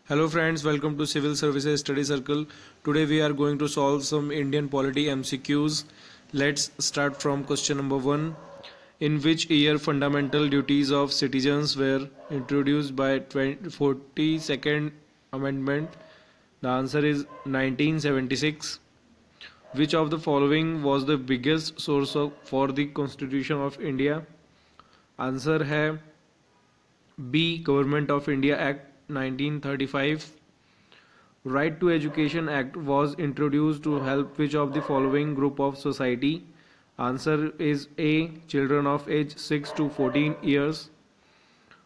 Hello friends, welcome to Civil Services Study Circle. Today we are going to solve some Indian polity MCQs. Let's start from question number 1. In which year fundamental duties of citizens were introduced by 42nd Amendment? The answer is 1976. Which of the following was the biggest source for the Constitution of India? Answer है B. Government of India Act 1935. Right to Education Act was introduced to help which of the following group of society? Answer is A. Children of age 6 to 14 years.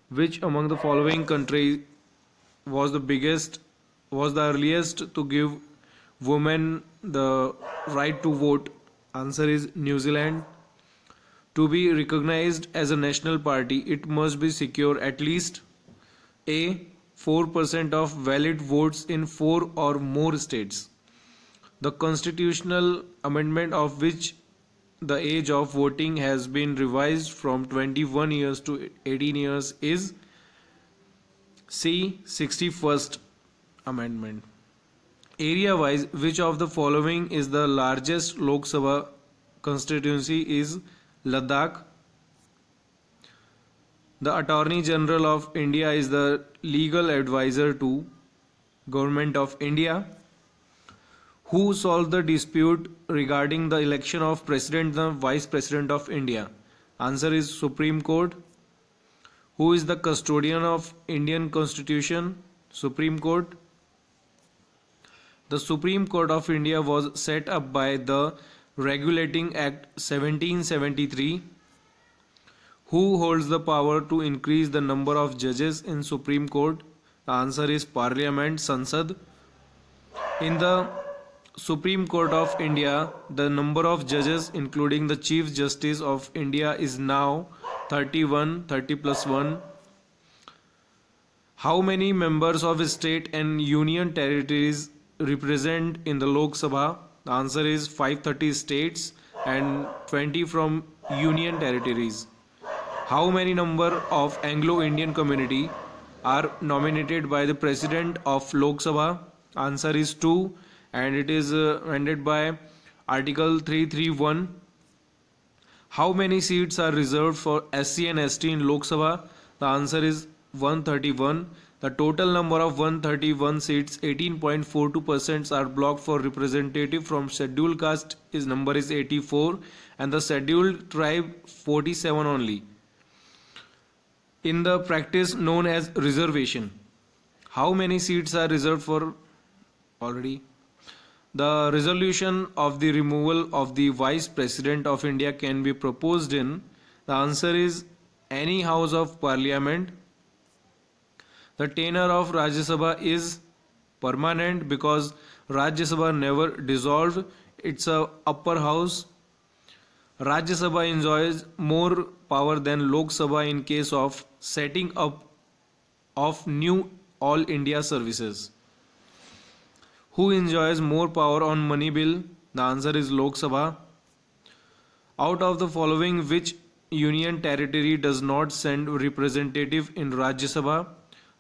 Which among the following countries was the earliest to give women the right to vote? Answer is New Zealand. To be recognized as a national party, it must be secure at least A. 4% of valid votes in 4 or more states. The constitutional amendment of which the age of voting has been revised from 21 years to 18 years is C. 61st Amendment. Area-wise, which of the following is the largest Lok Sabha constituency? Is Ladakh. The Attorney General of India is the legal advisor to Government of India. Who solved the dispute regarding the election of President and Vice President of India? Answer is Supreme Court. Who is the custodian of Indian Constitution? Supreme Court. The Supreme Court of India was set up by the Regulating Act 1773. Who holds the power to increase the number of judges in Supreme Court? The answer is Parliament, Sansad. In the Supreme Court of India, the number of judges including the Chief Justice of India is now 31, 30 plus 1. How many members of state and union territories represent in the Lok Sabha? The answer is 530 states and 20 from union territories. How many number of Anglo-Indian community are nominated by the President of Lok Sabha? Answer is 2 and it is amended by Article 331. How many seats are reserved for SC and ST in Lok Sabha? The answer is 131. The total number of 131 seats, 18.42% are blocked for representative from scheduled caste. His number is 84 and the scheduled tribe 47 only. In the practice known as reservation, how many seats are reserved for already? The resolution of the removal of the Vice President of India can be proposed in. The answer is any House of Parliament. The tenure of Rajya Sabha is permanent because Rajya Sabha never dissolved. It's a upper house. Rajya Sabha enjoys more power than Lok Sabha in case of setting up of new All India services. Who enjoys more power on money bill? The answer is Lok Sabha. Out of the following, which union territory does not send representative in Rajya Sabha?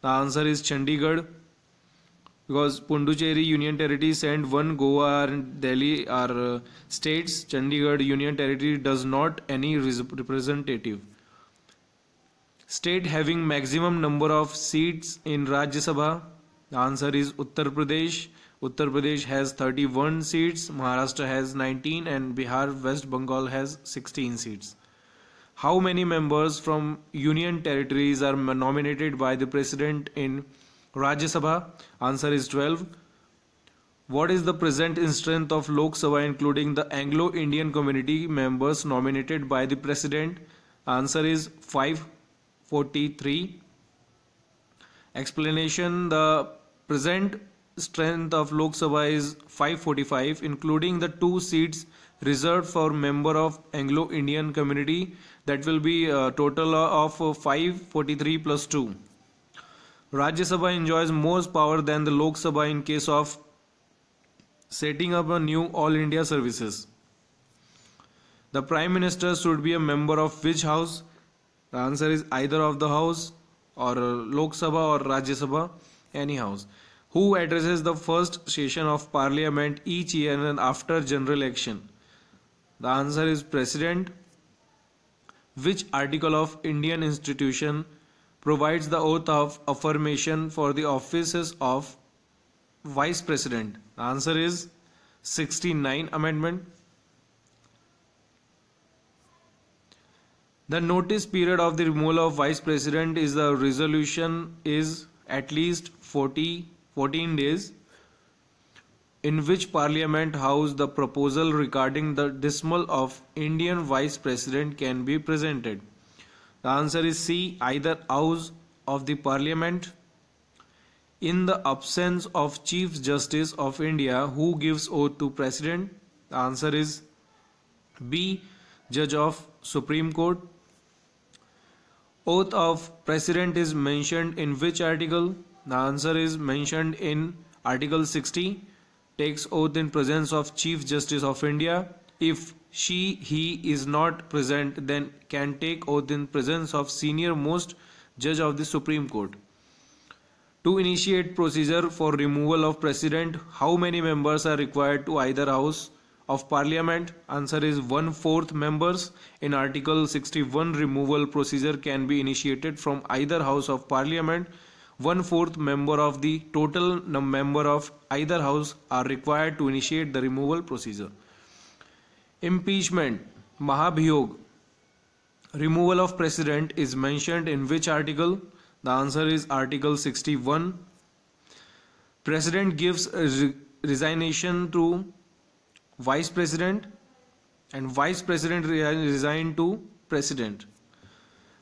The answer is Chandigarh, because Pondicherry Union Territory send one, Goa and Delhi are states. Chandigarh Union Territory does not any representative. State having maximum number of seats in Rajya Sabha. The answer is Uttar Pradesh. Uttar Pradesh has 31 seats, Maharashtra has 19 and Bihar, West Bengal has 16 seats. How many members from union territories are nominated by the President in Rajya Sabha? Answer is 12. What is the present strength of Lok Sabha including the Anglo-Indian community members nominated by the President? Answer is 543. Explanation: the present strength of Lok Sabha is 545 including the 2 seats reserved for member of Anglo-Indian community. That will be a total of 543 plus 2. Rajya Sabha enjoys more power than the Lok Sabha in case of setting up a new All India services. The Prime Minister should be a member of which house? The answer is either of the house or Lok Sabha or Rajya Sabha. Any house. Who addresses the first session of parliament each year and after general election? The answer is President. Which article of Indian institution provides the oath of affirmation for the offices of Vice President? The answer is 69 Amendment. The notice period of the removal of Vice President is the resolution is at least 14 days. In which Parliament House the proposal regarding the dismissal of Indian Vice President can be presented? The answer is C. Either House of the Parliament. In the absence of Chief Justice of India, who gives oath to President? The answer is B. Judge of Supreme Court. Oath of President is mentioned in which article? The answer is mentioned in Article 60. Takes oath in presence of Chief Justice of India. If he is not present, then can take oath in presence of senior most judge of the Supreme Court. To initiate procedure for removal of President, how many members are required to either House of Parliament? Answer is 1/4 members. In Article 61, removal procedure can be initiated from either House of Parliament. 1/4 member of the total member of either house are required to initiate the removal procedure. Impeachment, Mahabhiyog, removal of President is mentioned in which article? The answer is Article 61. President gives a resignation to Vice President and Vice President resign to President.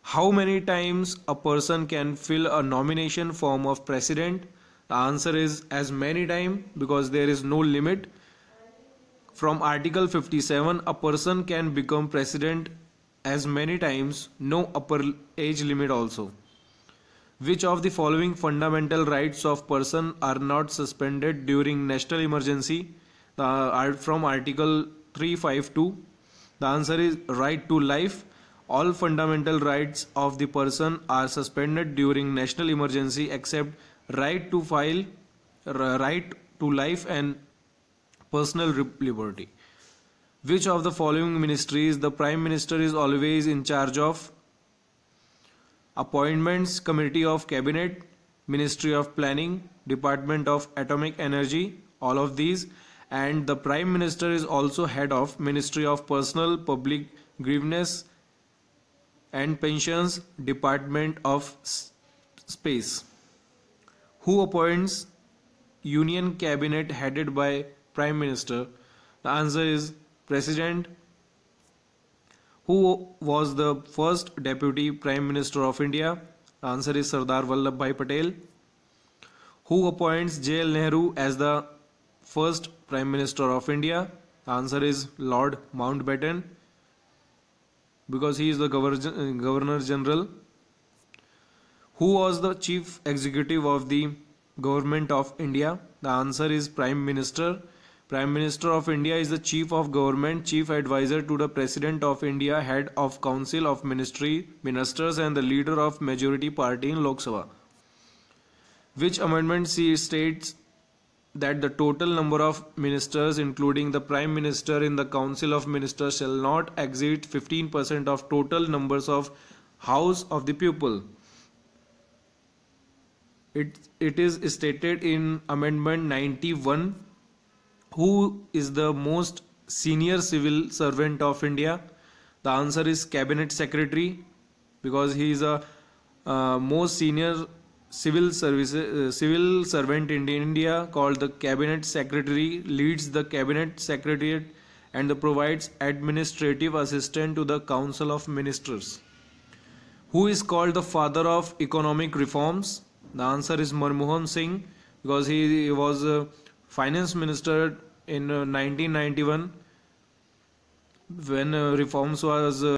How many times a person can fill a nomination form of President? The answer is as many times, because there is no limit. From Article 57, a person can become President as many times, no upper age limit also. Which of the following fundamental rights of person are not suspended during national emergency? From Article 352. The answer is right to life. All fundamental rights of the person are suspended during national emergency except right to life and personal liberty. Which of the following ministries the Prime Minister is always in charge of? Appointments Committee of Cabinet, Ministry of Planning, Department of Atomic Energy, all of these, and the Prime Minister is also head of Ministry of Personal Public Grievance and Pensions, Department of Space. Who appoints Union Cabinet headed by Prime Minister? The answer is President. Who was the first Deputy Prime Minister of India? The answer is Sardar Vallabhbhai Patel. Who appoints J.L. Nehru as the first Prime Minister of India? The answer is Lord Mountbatten, because he is the Governor General. Who was the Chief Executive of the Government of India? The answer is Prime Minister. Prime Minister of India is the Chief of Government, Chief Advisor to the President of India, Head of Council of Ministers and the Leader of Majority Party in Lok Sabha. Which amendment states that the total number of ministers, including the Prime Minister in the Council of Ministers, shall not exceed 15% of total numbers of House of the People? It is stated in Amendment 91. Who is the most senior civil servant of India? The answer is Cabinet Secretary, because he is a most senior civil servant in India, called the Cabinet Secretary, leads the Cabinet Secretariat and provides administrative assistance to the Council of Ministers. Who is called the father of economic reforms? The answer is Manmohan Singh, because he was a finance minister in 1991 when reforms was